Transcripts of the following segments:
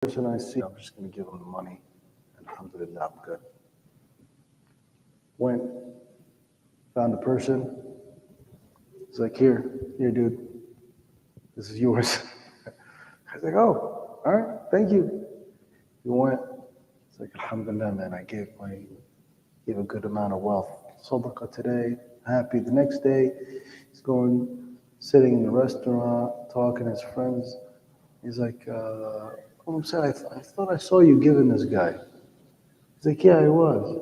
person I see, I'm just going to give him the money. Alhamdulillah, I'm good. Went, found the person. He's like, here, dude. This is yours. I was like, oh, all right, thank you. He went. It's like, alhamdulillah, man, I gave a good amount of wealth. Sadaqah today, happy. The next day, he's sitting in the restaurant, talking to his friends. He's like, said, I thought I saw you giving this guy. He's like, yeah, I was.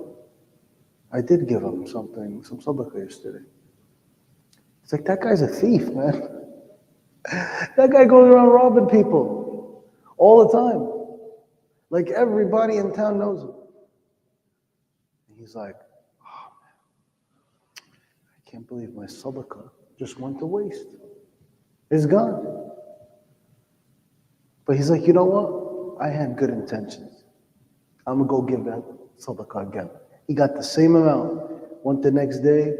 I did give him some sadaqah yesterday. It's like, that guy's a thief, man. That guy goes around robbing people all the time. Like everybody in town knows him. And he's like, oh man, I can't believe my sadaqah just went to waste. It's gone. But he's like, you know what? I had good intentions. I'm going to go give that sadaqah again. He got the same amount. Went the next day,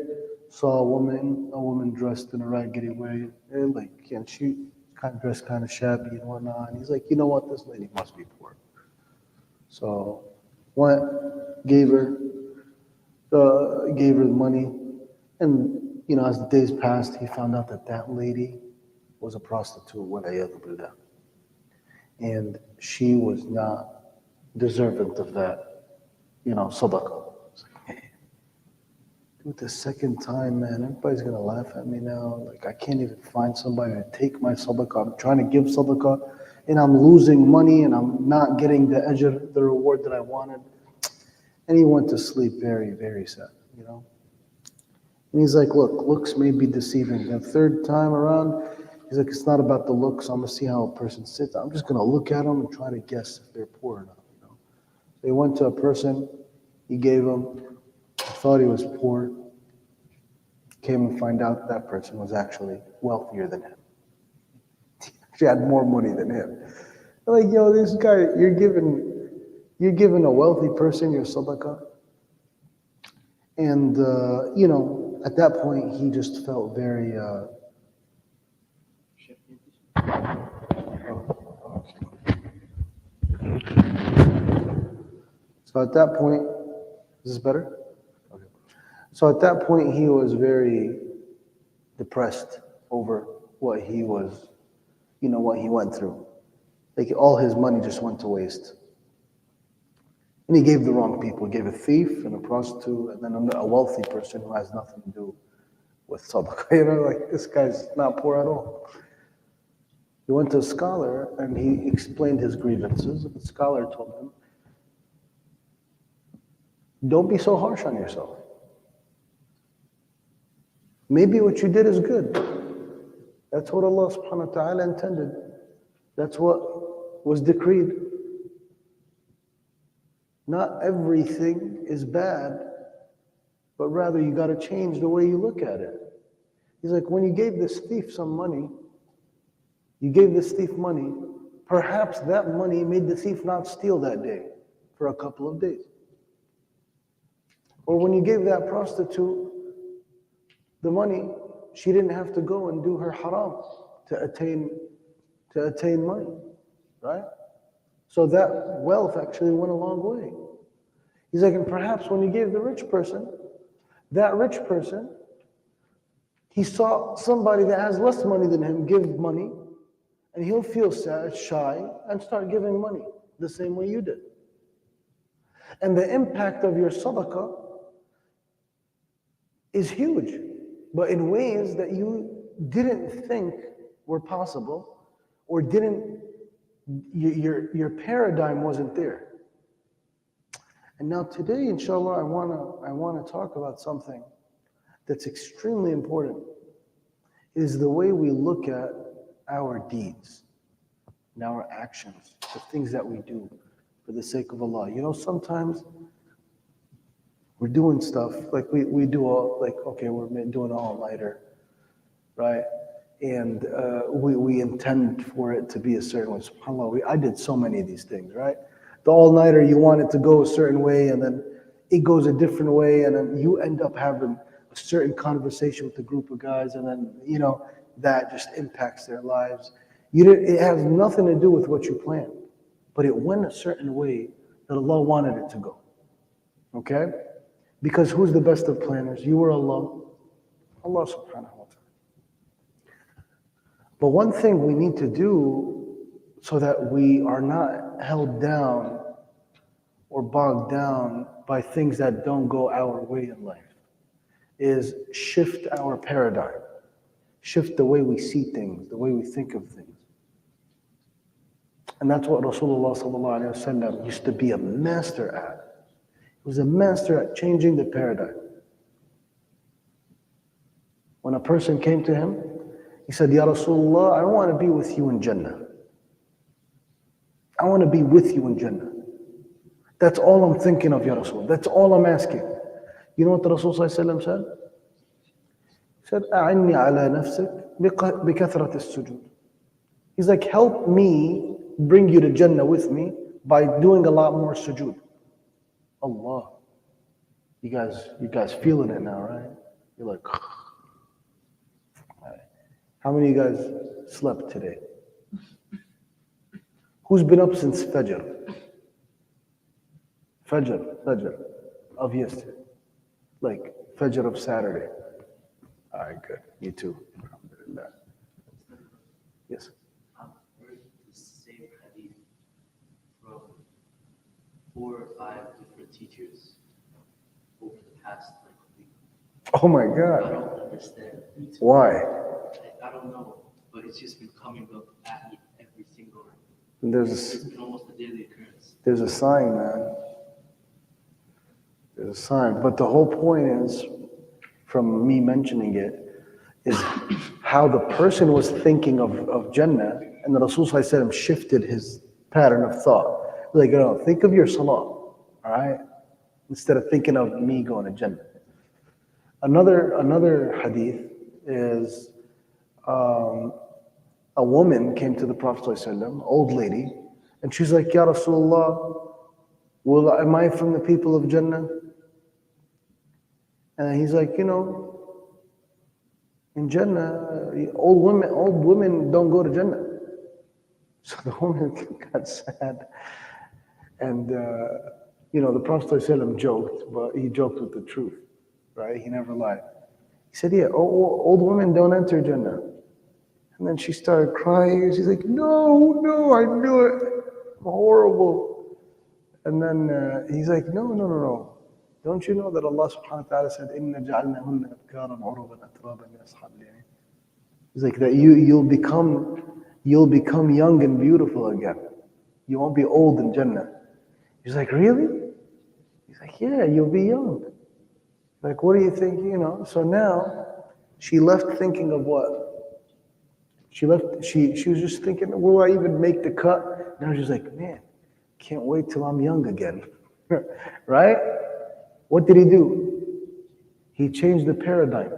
saw a woman dressed in a raggedy way, and she kind of dressed kind of shabby and whatnot. And he's like, you know what? This lady must be poor. So went, gave her the money. And, as the days passed, he found out that lady was a prostitute, وَالْعِيَاذُ بِاللَّهِ. And she was not deserving of that, sadaqah. It's like, hey, dude, the second time, man, everybody's going to laugh at me now. Like, I can't even find somebody to take my sadaqah. I'm trying to give sadaqah, and I'm losing money, and I'm not getting the ajr, the reward that I wanted. And he went to sleep very, very sad, And he's like, look, looks may be deceiving. The third time around, he's like, it's not about the looks. I'm going to see how a person sits. I'm just going to look at them and try to guess if they're poor or not. So he went to a person. He gave him. Thought he was poor. Came and find out that person was actually wealthier than him. She had more money than him. They're like, yo, this guy, you're giving a wealthy person your sadaqah. And, at that point, he just felt very... So at that point, is this better? Okay. So at that point, he was very depressed over what he was, what he went through. Like all his money just went to waste. And he gave the wrong people. He gave a thief and a prostitute and then a wealthy person who has nothing to do with sadaqah. Like this guy's not poor at all. He went to a scholar and he explained his grievances. The scholar told him, don't be so harsh on yourself. Maybe what you did is good. That's what Allah subhanahu wa ta'ala intended. That's what was decreed. Not everything is bad, but rather you got to change the way you look at it. He's like, when you gave this thief some money, perhaps that money made the thief not steal that day for a couple of days. Or when you gave that prostitute the money, she didn't have to go and do her haram to attain money, right? So that wealth actually went a long way. He's like, and perhaps when you gave the rich person, that rich person, he saw somebody that has less money than him give money, and he'll feel sad, shy, and start giving money the same way you did. And the impact of your sadaqah is huge, but in ways that you didn't think were possible, or your paradigm wasn't there. And now today, inshallah, I want to talk about something that's extremely important. It is the way we look at our deeds and our actions, the things that we do for the sake of Allah. Sometimes we're doing stuff like we do we're doing an all-nighter, right? And we intend for it to be a certain way. SubhanAllah, I did so many of these things, right? The all-nighter, you want it to go a certain way, and then it goes a different way, and then you end up having a certain conversation with a group of guys, and then, that just impacts their lives. It has nothing to do with what you planned. but it went a certain way that Allah wanted it to go. Okay? Because who's the best of planners? You or Allah? Allah subhanahu wa ta'ala. But one thing we need to do so that we are not held down or bogged down by things that don't go our way in life is shift our paradigm. Shift the way we see things, the way we think of things. And that's what Rasulullah sallallahu alaihi wasallam used to be a master at. He was a master at changing the paradigm. When a person came to him, he said, Ya Rasulullah, I want to be with you in Jannah. I want to be with you in Jannah. That's all I'm thinking of, Ya Rasul. That's all I'm asking. You know what the Rasul sallallahu alaihi wasallam said? He said, أعني على نفسك بكثرة السجود. He's like, help me bring you to Jannah with me by doing a lot more sujood. Allah. You guys feeling it now, right? You're like, how many of you guys slept today? Who's been up since Fajr? Fajr of yesterday. Like Fajr of Saturday. All right, good. You too. Alhamdulillah. Yes. I've heard the same hadith from 4 or 5 different teachers over the past week. Oh my I God. don't understand. Why? I don't know, but it's just been coming up at me every single. There's It's been almost a daily occurrence. There's a sign, man. There's a sign. But the whole point is, from me mentioning it, is how the person was thinking of Jannah, and the Rasul sallallahu alaihi wasallam shifted his pattern of thought. Like, think of your salah, all right? Instead of thinking of me going to Jannah. Another hadith is a woman came to the Prophet sallallahu alaihi wasallam, old lady, and she's like, Ya Rasulullah, am I from the people of Jannah? And he's like, in Jannah, old women don't go to Jannah. So the woman got sad. And, the Prophet ﷺ joked, but he joked with the truth, right? He never lied. He said, yeah, old women don't enter Jannah. And then she started crying. She's like, no, I knew it. Horrible. And then he's like, no. Don't you know that Allah subhanahu wa ta'ala said, إِنَّ جَعَلْنَهُنَّ أَبْكَارًا عُرُبًا أَتْرَابًا لِأَصْحَابِ الْيَمِينِ. He's like that you'll become young and beautiful again. You won't be old in Jannah. He's like, really? He's like, yeah, you'll be young. Like, what do you think? So now she left thinking of what? She was just thinking, will I even make the cut? Now she's like, man, can't wait till I'm young again. Right? What did he do? He changed the paradigm.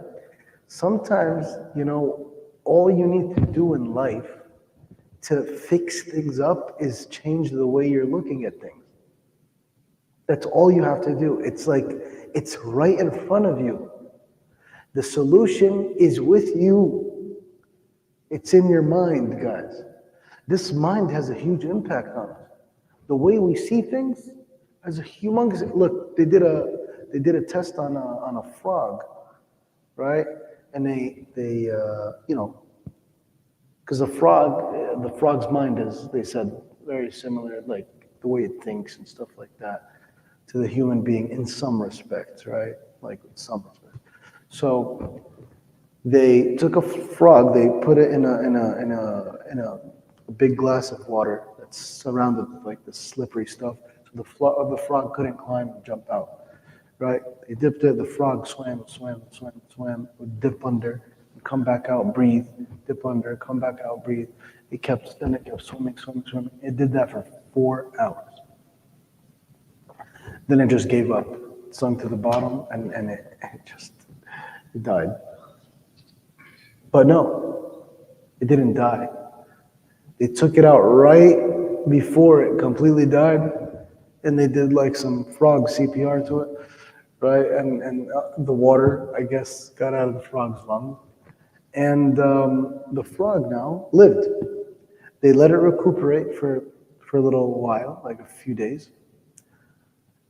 Sometimes, all you need to do in life to fix things up is change the way you're looking at things. That's all you have to do. It's like, it's right in front of you. The solution is with you. It's in your mind, guys. This mind has a huge impact on us. The way we see things has a humongous. Look, they did a test on a frog, right? And they because the frog's mind is, they said, very similar, like the way it thinks and stuff like that, to the human being in some respects, right? Like in some respects. So they took a frog, they put it in a big glass of water that's surrounded with like this slippery stuff. So the frog couldn't climb and jump out. Right? They dipped it, the frog swam, would dip under, and come back out, breathe, dip under, come back out, breathe. It kept swimming. It did that for 4 hours. Then it just gave up, sunk to the bottom, and it died. But no, it didn't die. They took it out right before it completely died, and they did like some frog CPR to it. Right, and the water, I guess, got out of the frog's lungs, and the frog now lived. They let it recuperate for for a little while, like a few days.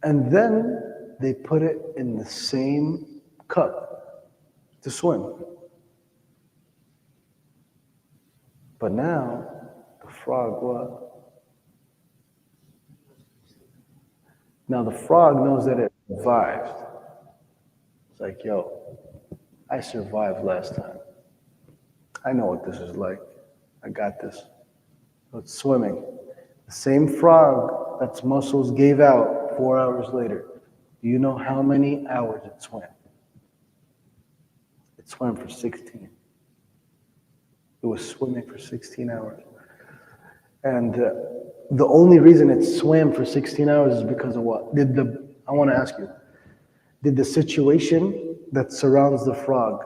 And then they put it in the same cup to swim. But now, the frog, what? Now the frog knows that it survived. It's like, yo, I survived last time. I know what this is like. I got this. So it's swimming. The same frog that's muscles gave out 4 hours later. Do you know how many hours it swam? It swam for 16. It was swimming for 16 hours. And the only reason it swam for 16 hours is because of what? I want to ask you, did the situation that surrounds the frog,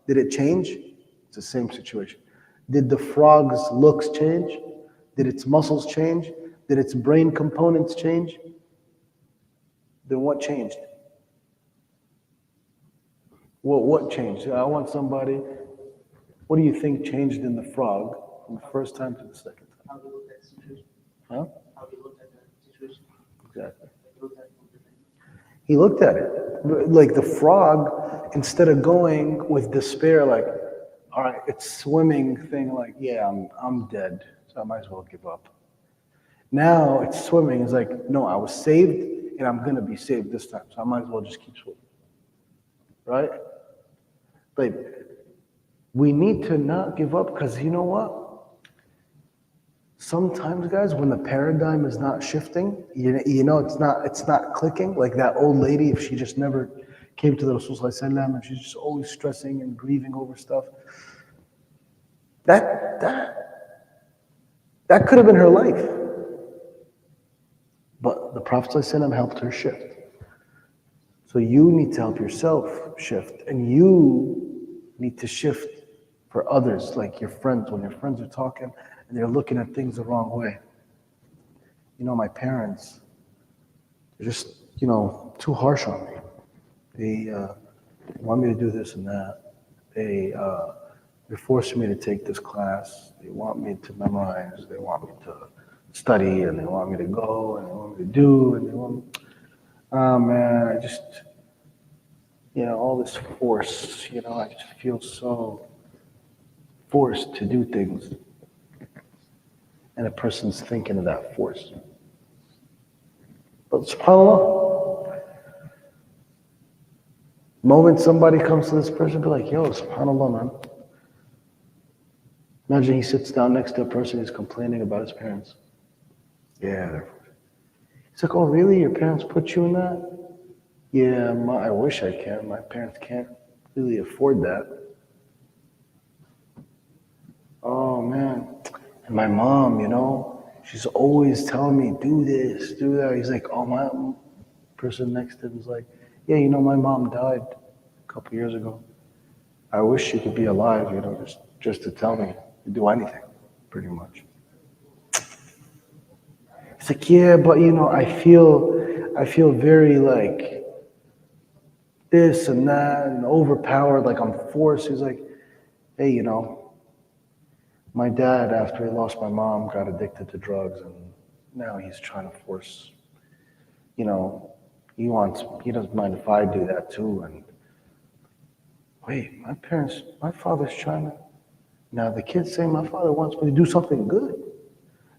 did it change? It's the same situation. Did the frog's looks change? Did its muscles change? Did its brain components change? Then what changed? What changed? I want somebody, what do you think changed in the frog from the first time to the second time? How we looked at the situation. Huh? How we looked at the situation. Exactly. We looked at it from different. He looked at it. Like the frog, instead of going with despair, like, all right, it's swimming thing, like, yeah, I'm dead, so I might as well give up. Now it's swimming. It's like, no, I was saved, and I'm going to be saved this time, so I might as well just keep swimming. Right? Like, we need to not give up, because you know what? Sometimes, guys, when the paradigm is not shifting, you know it's not clicking. Like that old lady, if she just never came to the Rasul Sallallahu Alaihi Wasallam and she's just always stressing and grieving over stuff, that could have been her life. But the Prophet Sallallahu Alaihi Wasallam helped her shift. So you need to help yourself shift, and you need to shift for others, like your friends. When your friends are talking and they're looking at things the wrong way. You know, my parents, they're just, too harsh on me. They want me to do this and that. They're forcing me to take this class. They want me to memorize. They want me to study, and they want me to go, and they want me to do, and they want me, oh man, I just, all this force, I just feel so forced to do things. And a person's thinking of that force. But subhanAllah, the moment somebody comes to this person, be like, yo, subhanAllah, man. Imagine he sits down next to a person who's complaining about his parents. Yeah. He's like, oh, really? Your parents put you in that? Yeah, I wish I can. My parents can't really afford that. Oh, man. And my mom, she's always telling me, do this, do that. He's like, oh, my person next to him is like, yeah, my mom died a couple years ago. I wish she could be alive, just to tell me to do anything, pretty much. It's like, yeah, but I feel very like this and that and overpowered, like I'm forced. He's like, hey, my dad, after he lost my mom, got addicted to drugs, and now he's trying to force, he doesn't mind if I do that too. And wait, my father's trying to, now the kids say my father wants me to do something good.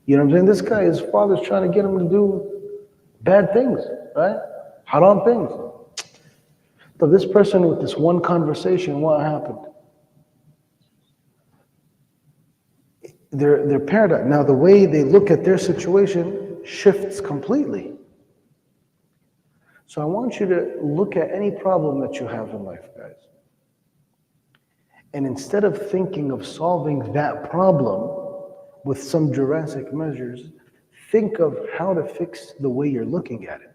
You know what I'm saying? His father's trying to get him to do bad things, right? Haram things. So this person with this one conversation, what happened? Their paradigm. Now the way they look at their situation shifts completely. So I want you to look at any problem that you have in life, guys. And instead of thinking of solving that problem with some drastic measures, think of how to fix the way you're looking at it.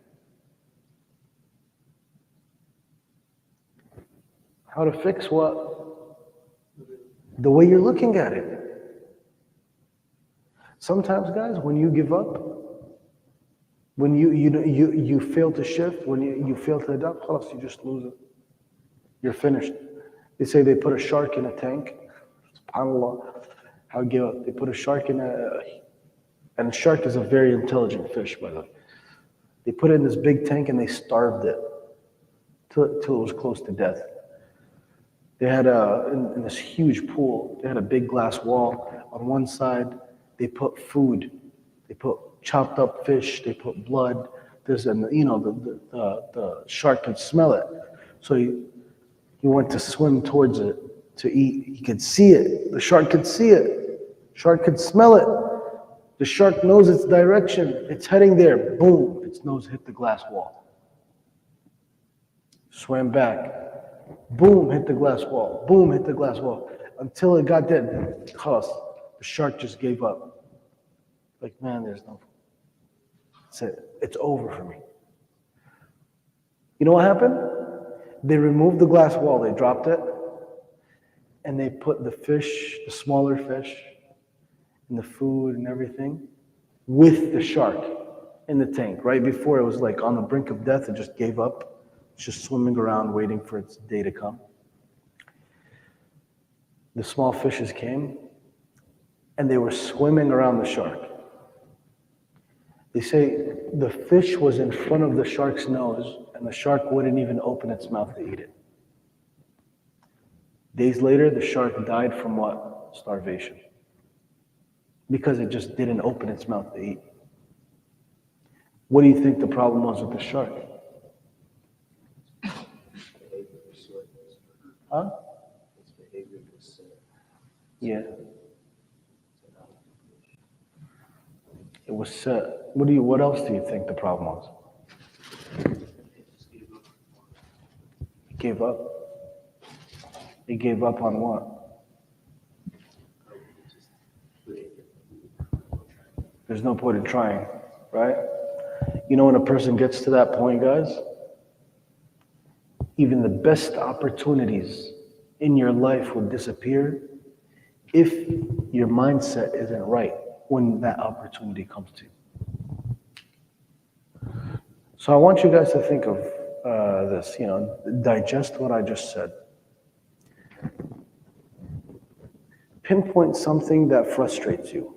How to fix what? The way you're looking at it. Sometimes, guys, when you give up, when you fail to shift, when you fail to adapt, خلاص, you just lose it. You're finished. They say they put a shark in a tank. SubhanAllah. How give up? They put a shark in And a shark is a very intelligent fish, by the way. They put it in this big tank and they starved it till it was close to death. They had in this huge pool, they had a big glass wall. On one side, they put food. They put chopped up fish. They put blood. The shark could smell it. So he went to swim towards it to eat. He could see it. The shark could see it. Shark could smell it. The shark knows its direction. It's heading there. Boom, its nose hit the glass wall. Swam back. Boom, hit the glass wall. Boom, hit the glass wall. Until it got dead. The shark just gave up. Like, man, there's no... That's it. It's over for me. You know what happened? They removed the glass wall. They dropped it. And they put the fish, the smaller fish, and the food and everything with the shark in the tank. Right before it was like on the brink of death, it just gave up. It's just swimming around waiting for its day to come. The small fishes came and they were swimming around the shark. They say the fish was in front of the shark's nose and the shark wouldn't even open its mouth to eat it. Days later, the shark died from what? Starvation. Because it just didn't open its mouth to eat. What do you think the problem was with the shark? Huh? Yeah. It was set. What else do you think the problem was? It gave up. It gave up on what? There's no point in trying, right? You know when a person gets to that point, guys, even the best opportunities in your life would disappear if your mindset isn't right when that opportunity comes to you. So I want you guys to think of this, digest what I just said. Pinpoint something that frustrates you.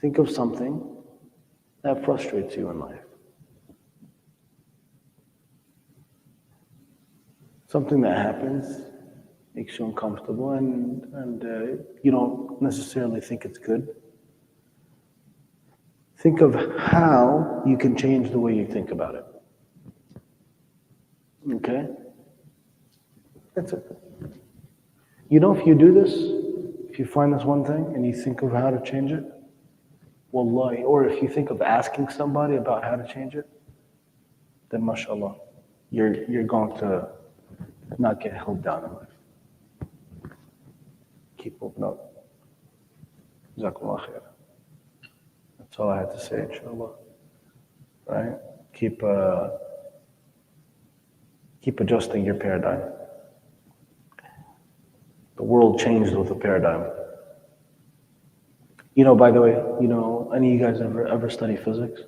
Think of something that frustrates you in life. Something that happens, makes you uncomfortable, and you don't necessarily think it's good. Think of how you can change the way you think about it. Okay? That's it. You know, if you do this, if you find this one thing and you think of how to change it, wallahi, or if you think of asking somebody about how to change it, then mashallah, you're going to not get held down in life. Keep moving up. Jazakumullah khair. That's all I had to say, inshallah. Right? Keep adjusting your paradigm. The world changed with the paradigm. You know, by the way, any of you guys ever study physics?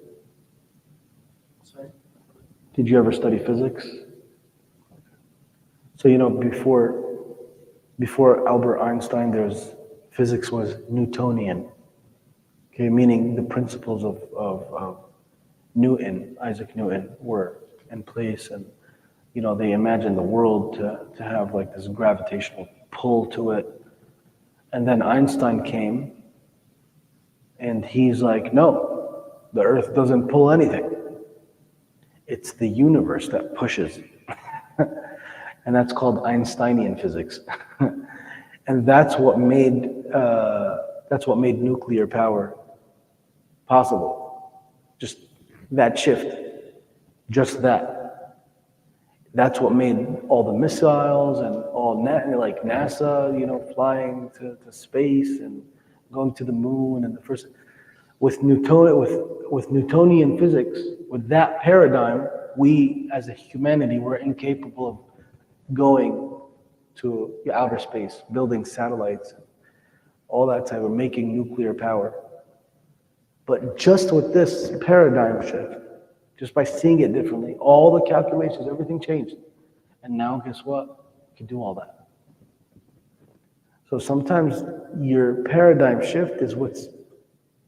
Sorry? Did you ever study physics? So, before Albert Einstein, physics was Newtonian. Okay, meaning the principles of Newton, Isaac Newton, were in place, and they imagined the world to have like this gravitational pull to it. And then Einstein came, and he's like, no, the earth doesn't pull anything. It's the universe that pushes. And that's called Einsteinian physics. And that's what made nuclear power possible. Just that shift. Just that. That's what made all the missiles and all like NASA, flying to space and going to the moon and the first with Newtonian physics, with that paradigm, we as a humanity were incapable of going to outer space, building satellites, all that type of making nuclear power. But just with this paradigm shift, just by seeing it differently, all the calculations, everything changed. And now guess what? You can do all that. So sometimes your paradigm shift is what's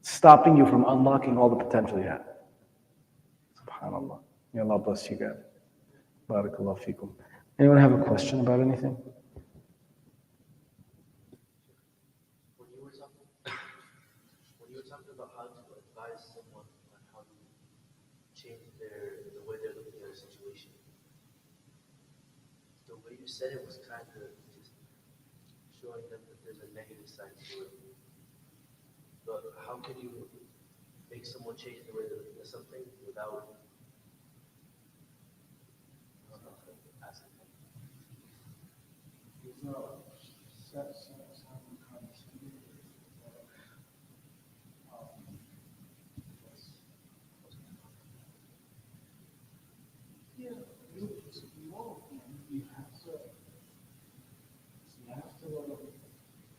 stopping you from unlocking all the potential you have. SubhanAllah. May Allah bless you guys. Barakallahu feekum. Anyone have a question about anything? When you were talking, when you were talking about how to advise someone on how to change the way they're looking at a situation, the way you said it was kind of just showing them that there's a negative side to it. But how can you make someone change the way they're looking at something without asking them? There's no set kind of standard. Yeah, you won't. You have to. You have to.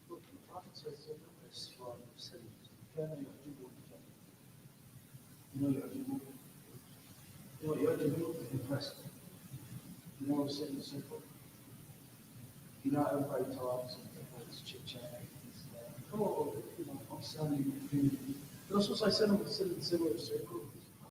Look, the prophet says this from كان يعجبه الجنة. يعجبه impressed. You know what I'm saying? Simple. You know, everybody talks and everybody's chit-chatting. Oh, I'm selling your opinion. You're not supposed to sit in a similar circle.